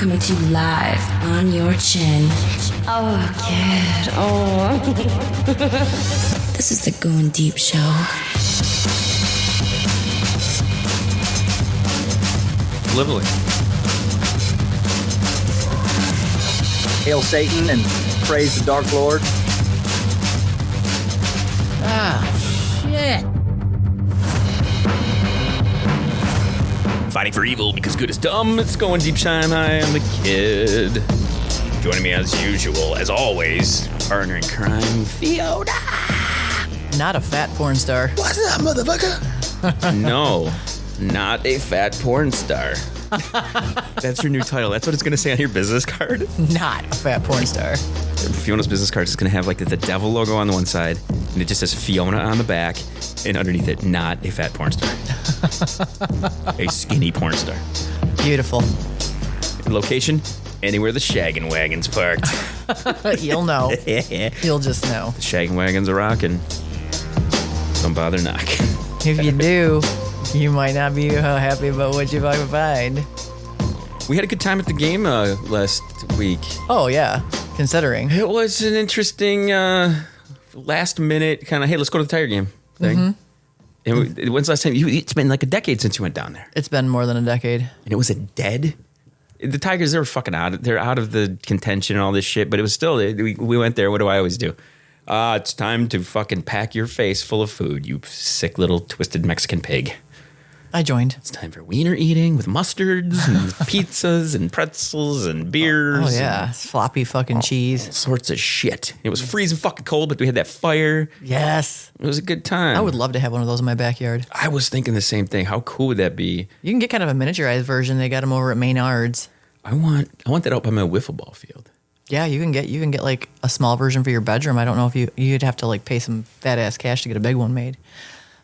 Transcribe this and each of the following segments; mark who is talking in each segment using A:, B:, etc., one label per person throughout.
A: coming to you live on your chin. Oh, kid. Oh. This is the Going Deep Show.
B: Lovely.
C: Hail Satan and praise the Dark Lord.
D: Shit.
B: Fighting for evil because good is dumb. It's Going Deep Time. Hi, I'm the kid. Joining me as usual, as always, partner in crime, Fiona.
D: Not a fat porn star.
B: What's up, motherfucker? No, not a fat porn star. That's your new title. That's what it's going to say on your business card.
D: Not a fat porn star.
B: Fiona's business card is going to have like the devil logo on the one side, and it just says Fiona on the back, and underneath it, not a fat porn star. A skinny porn star.
D: Beautiful.
B: Location? Anywhere the shaggin wagon's parked.
D: You'll know. You'll just know.
B: The shaggin wagons are rocking. Don't bother knocking.
D: If you do, you might not be happy about what you fucking find.
B: We had a good time at the game last week.
D: Oh, yeah. Considering.
B: It was an interesting last minute kind of, hey, let's go to the Tiger game thing. Mm-hmm. When's the last time? It's been like a decade since you went down there.
D: It's been more than a decade.
B: And it was the Tigers, they were fucking out. They're out of the contention and all this shit, but it was still, we went there. What do I always do? It's time to fucking pack your face full of food, you sick little twisted Mexican pig.
D: I joined.
B: It's time for wiener eating with mustards and pizzas and pretzels and beers.
D: Oh, yeah. Floppy fucking cheese.
B: All sorts of shit. It was freezing fucking cold, but we had that fire.
D: Yes.
B: It was a good time.
D: I would love to have one of those in my backyard.
B: I was thinking the same thing. How cool would that be?
D: You can get kind of a miniaturized version. They got them over at Maynard's.
B: I want that out by my wiffle ball field.
D: Yeah, you can get like a small version for your bedroom. I don't know if you'd have to like pay some fat ass cash to get a big one made.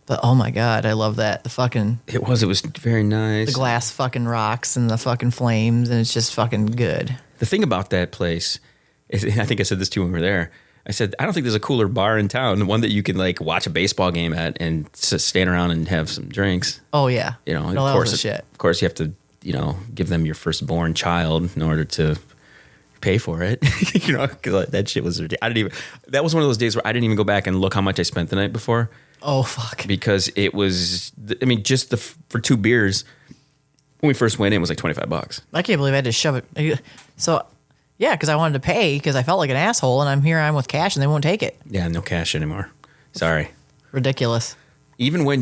D: But oh my god, I love that. It was very nice. The glass fucking rocks and the fucking flames, and it's just fucking good.
B: The thing about that place is, I think I said this too when we were there. I said, I don't think there's a cooler bar in town, one that you can like watch a baseball game at and stand around and have some drinks.
D: Oh yeah.
B: You know,
D: no,
B: of course
D: shit.
B: Of course you have to, give them your firstborn child in order to pay for it. Because that shit was ridiculous. That was one of those days where I didn't even go back and look how much I spent the night before.
D: Oh, fuck.
B: Because it was, just for 2 beers, when we first went in, it was like $25.
D: I can't believe I had to shove it. So, yeah, because I wanted to pay because I felt like an asshole, and I'm with cash, and they won't take it.
B: Yeah, no cash anymore. Sorry.
D: Ridiculous.
B: Even when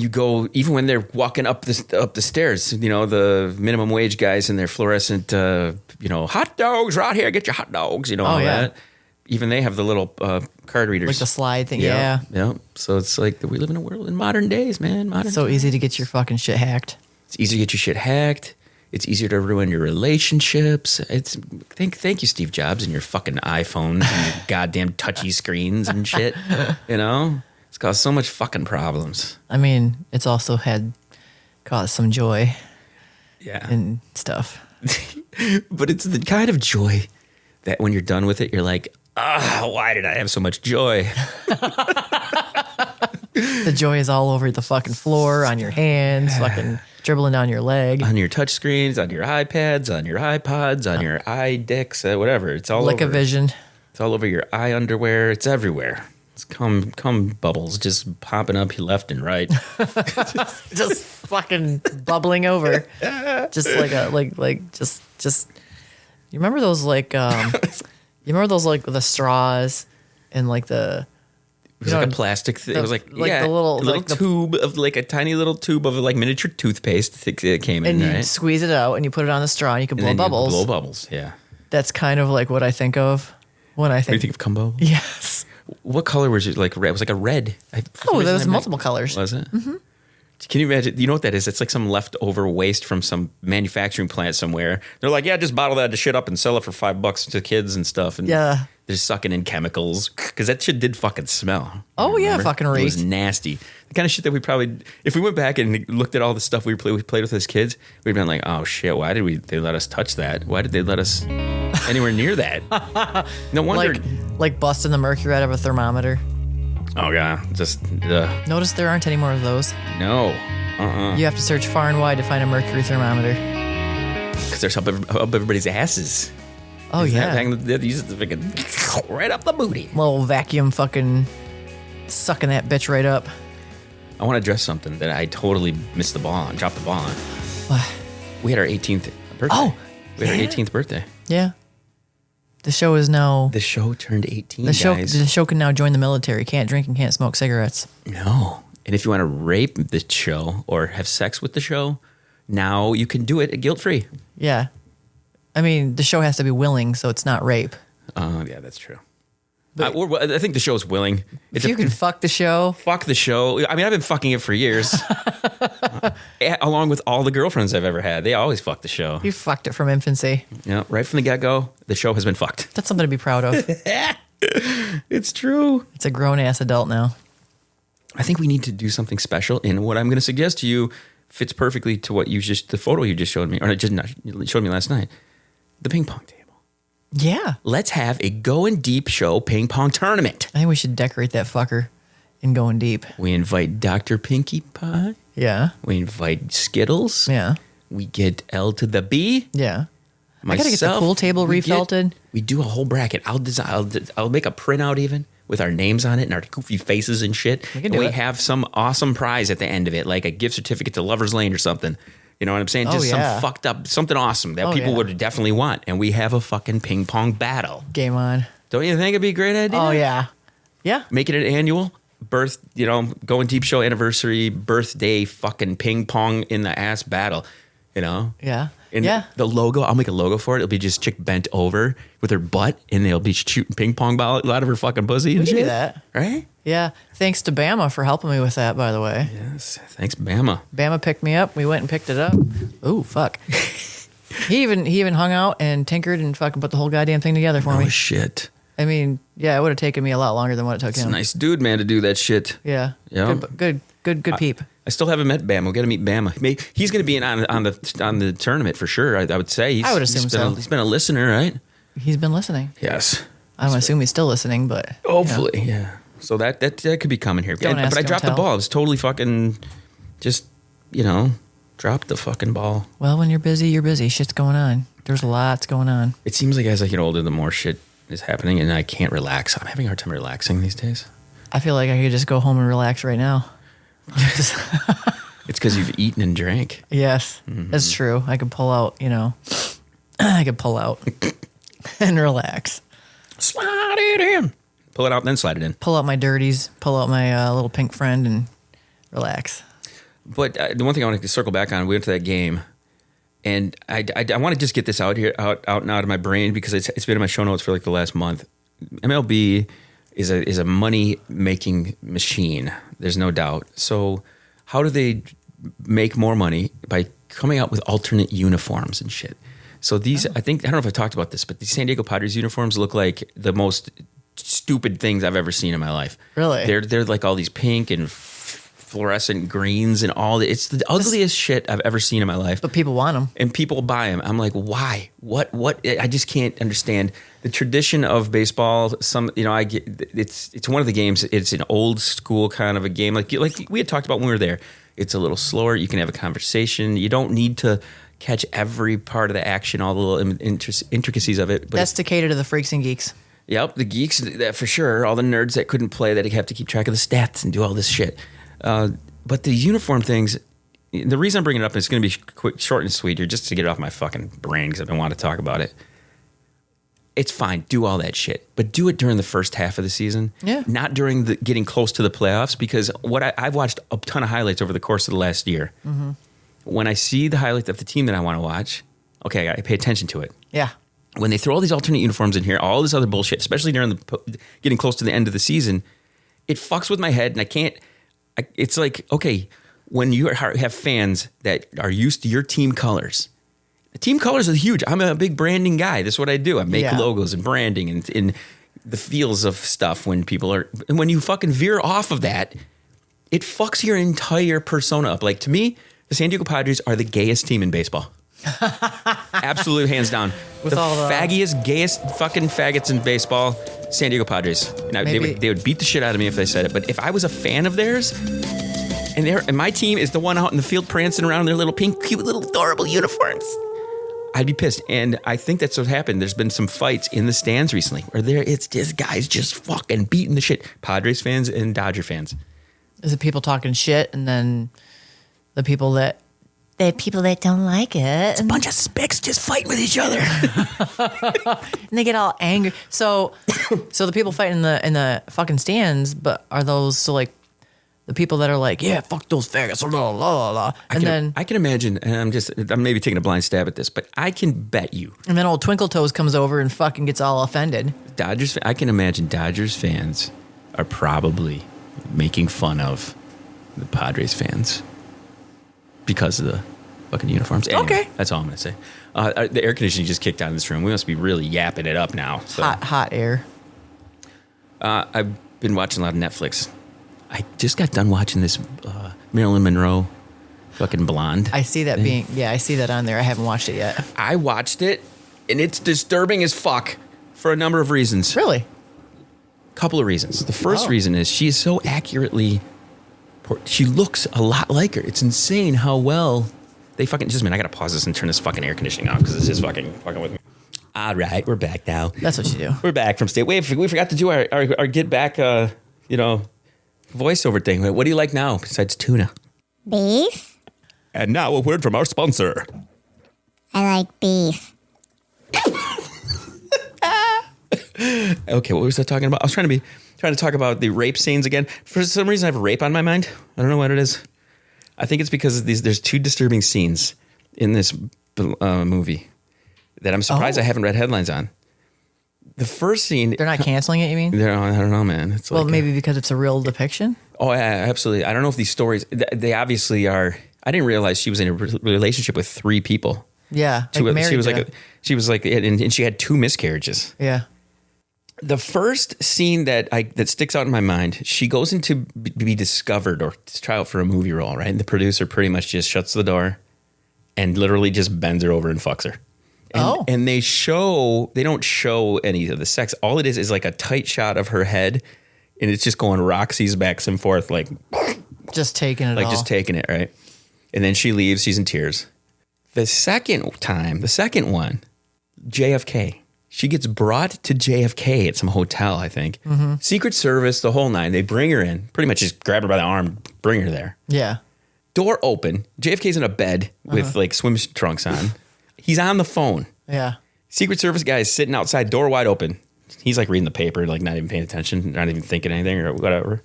B: they're walking up the stairs, the minimum wage guys in their fluorescent, hot dogs right here, get your hot dogs, all that. Even they have the little card readers.
D: Like the slide thing, yeah.
B: Yeah. So it's like we live in a world in modern days, man.
D: Easy to get your fucking shit hacked.
B: It's easy to get your shit hacked. It's easier to ruin your relationships. Thank you, Steve Jobs, and your fucking iPhones and your goddamn touchy screens and shit. It's caused so much fucking problems.
D: I mean, it's also caused some joy.
B: Yeah.
D: And stuff.
B: But it's the kind of joy that when you're done with it, you're like, why did I have so much joy?
D: The joy is all over the fucking floor, on your hands, fucking dribbling down your leg.
B: On your touch screens, on your iPads, on your iPods, on your iDicks, whatever. It's all over.
D: Vision.
B: It's all over your eye underwear. It's everywhere. It's cum bubbles just popping up left and right.
D: just fucking bubbling over. Just just. You remember those the straws and like the.
B: It was like a plastic thing. It was like
D: the little
B: tube of like a tiny little tube of like miniature toothpaste that came in,
D: and
B: right?
D: you squeeze it out and you put it on the straw and you can blow bubbles.
B: Blow bubbles, yeah.
D: That's kind of like what I think of when I think.
B: What do you think of cum bubbles?
D: Yes.
B: What color was it? Like red? It was like a red.
D: There was multiple colors.
B: Was it? Mm-hmm. Can you imagine? You know what that is? It's like some leftover waste from some manufacturing plant somewhere. They're like, yeah, just bottle that shit up and sell it for $5 to kids and stuff. And
D: yeah.
B: They're sucking in chemicals because that shit did fucking smell.
D: Oh, yeah, fucking reeked.
B: It was nasty. The kind of shit that we probably, if we went back and looked at all the stuff we played with as kids, we'd been like, oh shit, why did they let us touch that? Why did they let us anywhere near that? No wonder.
D: Like busting the mercury out of a thermometer.
B: Oh, yeah. Just,
D: Notice there aren't any more of those.
B: No.
D: You have to search far and wide to find a mercury thermometer.
B: Because they're up everybody's asses.
D: Oh, yeah.
B: They use it to fucking right up the booty.
D: Little vacuum fucking sucking that bitch right up.
B: I want to address something that I totally missed the ball on, dropped the ball on.
D: What?
B: We had our 18th birthday.
D: Oh,
B: we had our 18th birthday.
D: Yeah. The show is now...
B: The show turned 18,
D: the
B: guys.
D: show can now join the military. Can't drink and can't smoke cigarettes.
B: No. And if you want to rape the show or have sex with the show, now you can do it guilt-free.
D: Yeah. I mean, the show has to be willing, so it's not rape.
B: Yeah, that's true. I think the show's willing.
D: If you can fuck the show.
B: Fuck the show. I mean, I've been fucking it for years. Along with all the girlfriends I've ever had. They always fuck the show.
D: You fucked it from infancy.
B: Yeah, right from the get-go, the show has been fucked.
D: That's something to be proud of.
B: It's true.
D: It's a grown-ass adult now.
B: I think we need to do something special, and what I'm going to suggest to you fits perfectly to what the photo you just showed me, or you showed me last night. The ping pong table.
D: Yeah.
B: Let's have a Goin Deep show ping pong tournament.
D: I think we should decorate that fucker and Goin Deep.
B: We invite Dr. Pinkie Pie.
D: Yeah.
B: We invite Skittles.
D: Yeah.
B: We get L to the B.
D: Yeah.
B: Myself,
D: I gotta get the pool table refelted.
B: We do a whole bracket. I'll make a printout even with our names on it and our goofy faces and shit. We have some awesome prize at the end of it, like a gift certificate to Lover's Lane or something. You know what I'm saying? Just some fucked up, something awesome that people would definitely want. And we have a fucking ping pong battle.
D: Game on.
B: Don't you think it'd be a great idea?
D: Oh, yeah. Yeah.
B: Make it an annual Goin Deep show anniversary, birthday, fucking ping pong in the ass battle.
D: Yeah.
B: And the logo, I'll make a logo for it. It'll be just chick bent over with her butt, and they'll be shooting ping pong ball out of her fucking pussy and shit.
D: We can do that.
B: Right?
D: Yeah. Thanks to Bama for helping me with that, by the way.
B: Yes. Thanks, Bama.
D: Bama picked me up. We went and picked it up. Ooh, fuck. He even hung out and tinkered and fucking put the whole goddamn thing together for me.
B: Oh, shit.
D: I mean, yeah, it would have taken me a lot longer than what it took
B: It's
D: him.
B: a nice dude, man, to do that shit.
D: Yeah.
B: Yeah.
D: Good peep.
B: I still haven't met Bama. We got to meet Bama. He's going to be on the tournament for sure. I would say.
D: I would assume so.
B: He's been a listener, right?
D: He's been listening.
B: Yes.
D: I don't assume he's still listening, but
B: hopefully, yeah. So that could be coming here.
D: Don't ask,
B: but I
D: don't
B: dropped
D: tell.
B: the ball. I was totally fucking just dropped the fucking ball.
D: Well, when you're busy, you're busy. Shit's going on. There's lots going on.
B: It seems like as I get older, the more shit is happening, and I can't relax. I'm having a hard time relaxing these days.
D: I feel like I could just go home and relax right now.
B: It's because you've eaten and drank.
D: Yes, that's true. I could pull out, I could pull out and relax.
B: Slide it in. Pull it out, then slide it in.
D: Pull out my dirties, pull out my little pink friend and relax.
B: But the one thing I want to circle back on, we went to that game, and I want to just get this out and out of my brain because it's been in my show notes for like the last month. MLB is a money making machine. There's no doubt. So how do they make more money? By coming out with alternate uniforms and shit. So these, I don't know if I talked about this, but these San Diego Padres uniforms look like the most stupid things I've ever seen in my life.
D: Really?
B: They're like all these pink and fluorescent greens and all that. It's the ugliest shit I've ever seen in my life.
D: But people want them.
B: And people buy them. I'm like, why? What? I just can't understand the tradition of baseball. I get it's one of the games. It's an old school kind of a game. Like we had talked about when we were there. It's a little slower. You can have a conversation. You don't need to catch every part of the action, all the little intricacies of it. But
D: that's to cater to the freaks and geeks.
B: Yep, the geeks, that for sure. All the nerds that couldn't play, that have to keep track of the stats and do all this shit. But the uniform things, the reason I'm bringing it up, and it's going to be quick, short and sweet here, just to get it off my fucking brain because I've been wanting to talk about it. It's fine, do all that shit, but do it during the first half of the season.
D: Yeah.
B: Not during the getting close to the playoffs, because I've watched a ton of highlights over the course of the last year. Mm-hmm. When I see the highlights of the team that I want to watch, okay, I pay attention to it.
D: Yeah.
B: When they throw all these alternate uniforms in here, all this other bullshit, especially during getting close to the end of the season, it fucks with my head, and it's like, okay, when you have fans that are used to your team colors, the team colors are huge. I'm a big branding guy. That's what I do. I make logos and branding and in the feels of stuff when people are, and when you fucking veer off of that, it fucks your entire persona up. Like, to me, the San Diego Padres are the gayest team in baseball. Absolutely, hands down.
D: With
B: the
D: all the
B: faggiest, gayest fucking faggots in baseball, San Diego Padres. And they would beat the shit out of me if they said it. But if I was a fan of theirs, and my team is the one out in the field prancing around in their little pink, cute, little adorable uniforms, I'd be pissed. And I think that's what happened. There's been some fights in the stands recently where it's just guys just fucking beating the shit. Padres fans and Dodger fans.
D: Is it people talking shit and then the people that don't like it?
B: It's a bunch of spics just fighting with each other.
D: And they get all angry. So the people fighting in the fucking stands, but are those like the people that are like, yeah, fuck those faggots, la la la.
B: I can imagine, and I'm maybe taking a blind stab at this, but I can bet you.
D: And then old Twinkle Toes comes over and fucking gets all offended.
B: I can imagine Dodgers fans are probably making fun of the Padres fans because of the fucking uniforms. Anyway,
D: okay.
B: That's all I'm going to say. The air conditioning just kicked on in this room. We must be really yapping it up now. So.
D: Hot air.
B: I've been watching a lot of Netflix. I just got done watching this Marilyn Monroe fucking Blonde.
D: I see that I see that on there. I haven't watched it yet.
B: I watched it, and it's disturbing as fuck for a number of reasons.
D: Really?
B: Couple of reasons. The first reason is she is so accurately... She looks a lot like her. It's insane how well they fucking... Just a minute, I gotta pause this and turn this fucking air conditioning on because this is fucking with me. All right, we're back now.
D: That's what you do.
B: We're back from state. Wait, we forgot to do our get back, voiceover thing. What do you like now besides tuna?
E: Beef?
B: And now a word from our sponsor.
E: I like beef.
B: Okay, what was I talking about? I was trying to talk about the rape scenes again. For some reason, I have rape on my mind. I don't know what it is. I think it's because of there's two disturbing scenes in this movie that I'm surprised I haven't read headlines on. The first scene...
D: They're not canceling it, you mean?
B: I don't know, man. It's
D: well, maybe because it's a real depiction?
B: Oh, yeah, absolutely. I don't know if these stories... They obviously are... I didn't realize she was in a relationship with 3 people.
D: Yeah,
B: she was like, and she had 2 miscarriages.
D: Yeah.
B: The first scene that sticks out in my mind, she goes in to be discovered or to try out for a movie role, right? And the producer pretty much just shuts the door and literally just bends her over and fucks her. And they don't show any of the sex. All it is like a tight shot of her head, and it's just going Roxy's back and forth, like
D: just taking it,
B: just taking it, right? And then she leaves. She's in tears. The second one, JFK. She gets brought to JFK at some hotel, I think. Mm-hmm. Secret Service, the whole nine. They bring her in, pretty much just grab her by the arm, bring her there.
D: Yeah.
B: Door open. JFK's in a bed with like swim trunks on. He's on the phone.
D: Yeah.
B: Secret Service guy is sitting outside, door wide open. He's like reading the paper, like not even paying attention, not even thinking anything or whatever.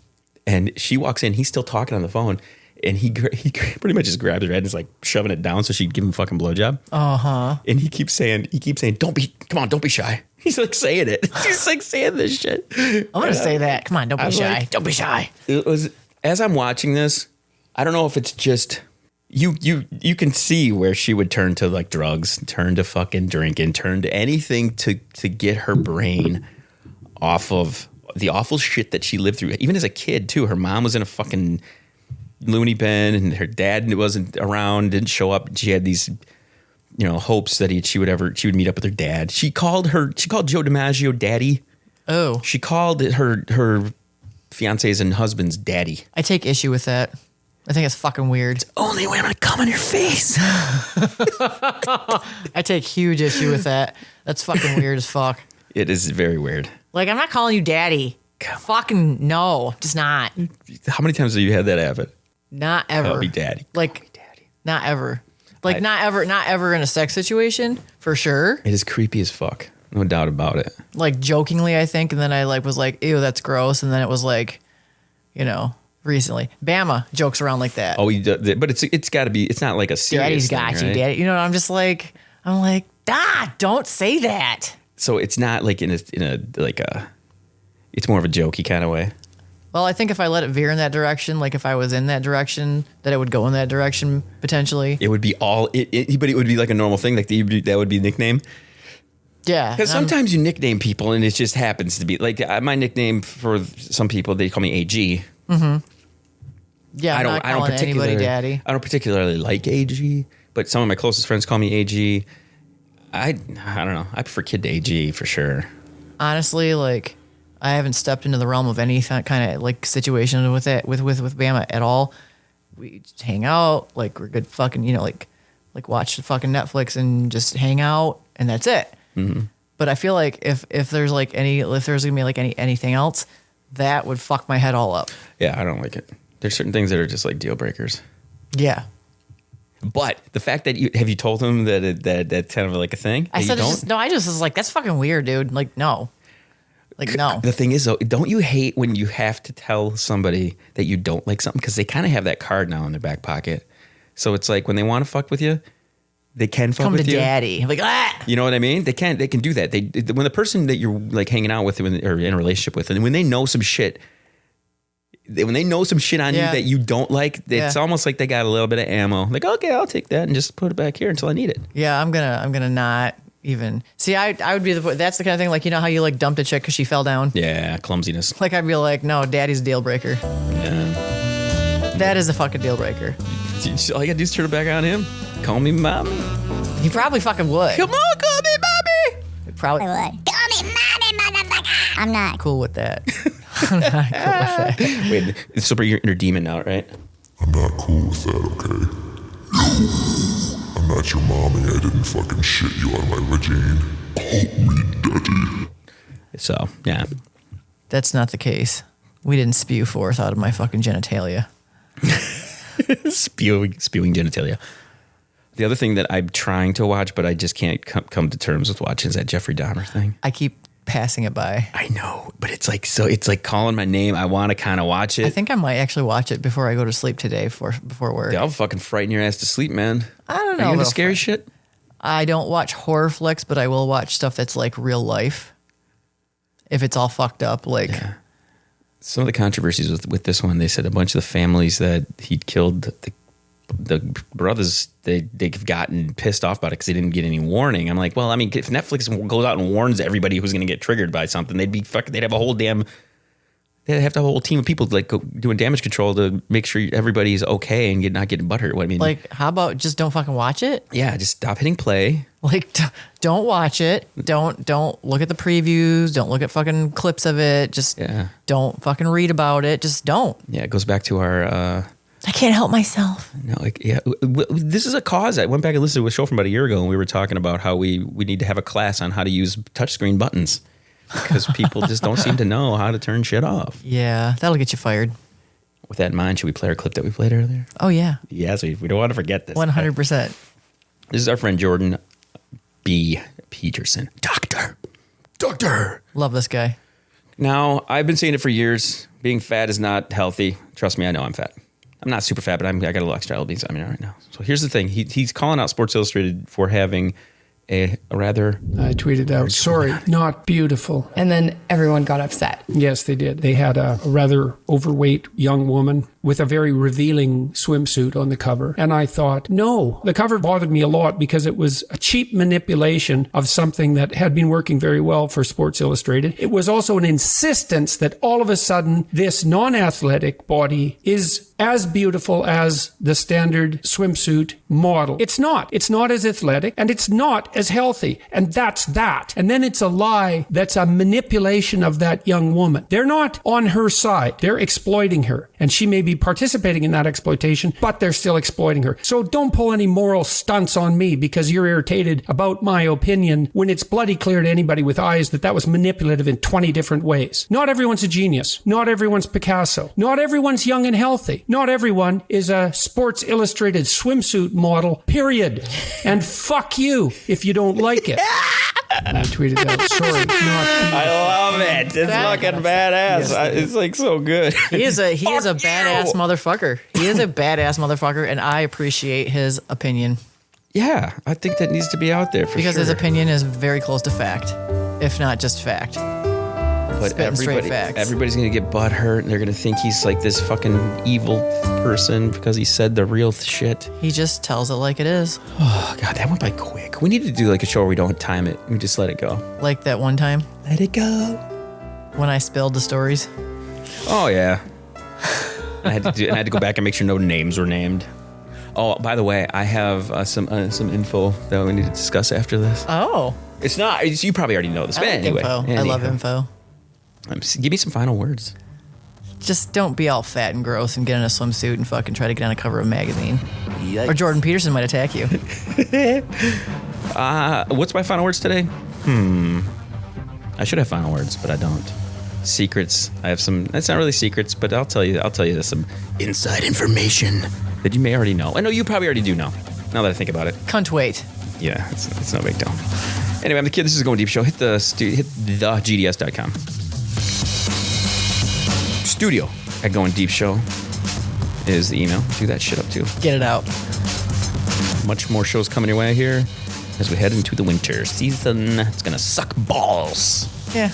B: And she walks in. He's still talking on the phone. And he pretty much just grabs her head and is like shoving it down so she'd give him a fucking blowjob.
D: Uh-huh.
B: And he keeps saying, don't be shy. He's like saying it. He's like saying this shit.
D: I'm going to say that. Come on, don't be shy. Don't be shy.
B: It was, as I'm watching this, I don't know if it's just, you can see where she would turn to like drugs, turn to fucking drinking, turn to anything to get her brain off of the awful shit that she lived through. Even as a kid too, her mom was in a fucking loony bin and her dad wasn't around, didn't show up. She had these, hopes that she would meet up with her dad. She called Joe DiMaggio daddy.
D: Oh.
B: She called her fiance's and husband's daddy.
D: I take issue with that. I think it's fucking weird.
B: It's only when I'm gonna come on your face.
D: I take huge issue with that. That's fucking weird as fuck.
B: It is very weird.
D: Like, I'm not calling you daddy. Fucking no, just not.
B: How many times have you had that happen?
D: Not ever.
B: Call me daddy.
D: Like, not ever. Like, not ever in a sex situation, for sure.
B: It is creepy as fuck. No doubt about it.
D: Like, jokingly, I think, and then I was like, ew, that's gross. And then it was like, recently. Bama jokes around like that.
B: Oh, but it's got to be, it's not like a serious
D: Daddy's got
B: thing,
D: you,
B: right?
D: daddy. I'm like, don't say that.
B: So it's not like in a it's more of a jokey kind of way.
D: Well, I think if I let it veer in that direction, like if I was in that direction, that it would go in that direction potentially.
B: It would be but it would be like a normal thing. Like that would be a nickname.
D: Yeah.
B: Because sometimes you nickname people and it just happens to be like my nickname for some people, they call me AG.
D: Mm-hmm. Yeah, I don't particularly anybody daddy.
B: I don't particularly like AG, but some of my closest friends call me AG. I don't know. I prefer kid to AG for sure.
D: Honestly, like I haven't stepped into the realm of any kind of like situation with it with Bama at all. We just hang out, like we're good fucking, like like watch the fucking Netflix and just hang out, and that's it. Mm-hmm. But I feel like if there's like if there's gonna be like anything else, that would fuck my head all up.
B: Yeah, I don't like it. There's certain things that are just like deal breakers.
D: Yeah.
B: But the fact that have you told him that's kind of like a thing?
D: I said, I just was like, that's fucking weird, dude. Like, no. Like, no.
B: The thing is, though, don't you hate when you have to tell somebody that you don't like something? Because they kind of have that card now in their back pocket. So it's like when they want to fuck with you, they can fuck with you.
D: Come to daddy. Like, ah!
B: You know what I mean? They can do that. When the person that you're like hanging out with or in a relationship with, and when they know some shit, on you that you don't like, it's almost like they got a little bit of ammo. Like, okay, I'll take that and just put it back here until I need it.
D: Yeah, I'm gonna not even see. I would be that's the kind of thing, like, you know how you like dumped a chick because she fell down.
B: Yeah, clumsiness.
D: Like, I'd be like, no, daddy's a deal breaker.
B: Yeah,
D: that is a fucking deal breaker.
B: All you gotta do is turn it back on him. Call me mommy.
D: He probably fucking would.
B: Come on, call me mommy.
D: He probably
E: would. Call me mommy, motherfucker. I'm not
D: cool with that. I'm not cool with that.
B: Wait, it's super your inner demon now, right?
F: I'm not cool with that, okay? I'm not your mommy. I didn't fucking shit you on my vagina. Call me daddy.
B: So, yeah.
D: That's not the case. We didn't spew forth out of my fucking genitalia.
B: spewing genitalia. The other thing that I'm trying to watch, but I just can't come to terms with watching, is that Jeffrey Dahmer thing.
D: I keep passing it by.
B: I know, but it's like calling my name. I want to kind of watch it.
D: I think I might actually watch it before I go to sleep today before work.
B: I'll fucking frighten your ass to sleep, man.
D: I don't know.
B: Are you into scary shit?
D: I don't watch horror flicks, but I will watch stuff that's like real life. If it's all fucked up, like...
B: Yeah. Some of the controversies with this one, they said a bunch of the families that he'd killed, the brothers, they've gotten pissed off about it because they didn't get any warning. I'm like, well, I mean, if Netflix goes out and warns everybody who's going to get triggered by something, they'd have a whole team of people like doing damage control to make sure everybody's okay and not getting butthurt. What I mean,
D: like, how about just don't fucking watch it?
B: Yeah, just stop hitting play.
D: Like, don't watch it. Don't look at the previews. Don't look at fucking clips of it. Just don't fucking read about it. Just don't.
B: Yeah, it goes back to our...
D: I can't help myself.
B: No, like, yeah, this is a cause. I went back and listened to a show from about a year ago, and we were talking about how we need to have a class on how to use touchscreen buttons because people just don't seem to know how to turn shit off.
D: Yeah, that'll get you fired.
B: With that in mind, should we play our clip that we played earlier?
D: Oh, yeah.
B: Yes, we don't want to forget this.
D: 100%.
B: This is our friend Jordan Peterson. Doctor.
D: Love this guy.
B: Now, I've been saying it for years. Being fat is not healthy. Trust me, I know I'm fat. I'm not super fat, but I got a little extra lbs on me right now. So here's the thing. He's calling out Sports Illustrated for having a rather...
G: I tweeted out, sorry, not beautiful.
H: And then everyone got upset.
G: Yes, they did. They had a rather overweight young woman with a very revealing swimsuit on the cover. And I thought, no, the cover bothered me a lot because it was a cheap manipulation of something that had been working very well for Sports Illustrated. It was also an insistence that all of a sudden this non-athletic body is as beautiful as the standard swimsuit model. It's not. It's not as athletic and it's not as healthy. And that's that. And then it's a lie that's a manipulation of that young woman. They're not on her side. They're exploiting her. And she may be participating in that exploitation, but they're still exploiting her. So don't pull any moral stunts on me because you're irritated about my opinion when it's bloody clear to anybody with eyes that was manipulative in 20 different ways. Not everyone's a genius. Not everyone's Picasso. Not everyone's young and healthy. Not everyone is a Sports Illustrated swimsuit model, period. And fuck you if you don't like it. I tweeted out, sorry, not...
B: I love it. It's fucking badass.
D: Yes,
B: it's like so good.
D: He is a badass motherfucker. He is a badass motherfucker, and I appreciate his opinion.
B: Yeah, I think that needs to be out there
D: because his opinion is very close to fact, if not just fact.
B: But everybody's going to get butthurt and they're going to think he's like this fucking evil person because he said the real shit.
D: He just tells it like it is.
B: Oh, God, that went by quick. We need to do like a show where we don't time it. We just let it go.
D: Like that one time?
B: Let it go.
D: When I spilled the stories?
B: Oh, yeah. I had to go back and make sure no names were named. Oh, by the way, I have some info that we need to discuss after this.
D: Oh.
B: It's not, you probably already know this.
D: I like info. I love info.
B: Give me some final words.
D: Just don't be all fat and gross and get in a swimsuit and fucking try to get on a cover of a magazine. Or Jordan Peterson might attack you.
B: What's my final words today? I should have final words, but I don't. Secrets. I have some. It's not really secrets, but I'll tell you some inside information that you may already know. I know you probably already do know. Now that I think about it.
D: Cunt wait.
B: Yeah, it's no big deal. Anyway, I'm the kid. This is Going Deep Show. Hit thegds.com. Studio at Going Deep Show is the email. Do that shit up too.
D: Get it out.
B: Much more shows coming your way here as we head into the winter season. It's gonna suck balls.
D: Yeah.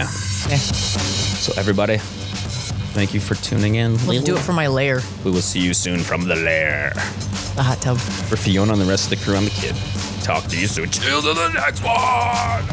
B: So everybody, thank you for tuning in.
D: Let's do it for my lair.
B: We will see you soon from the lair.
D: The hot tub.
B: For Fiona and the rest of the crew, I'm the kid. Talk to you soon. Till the next one.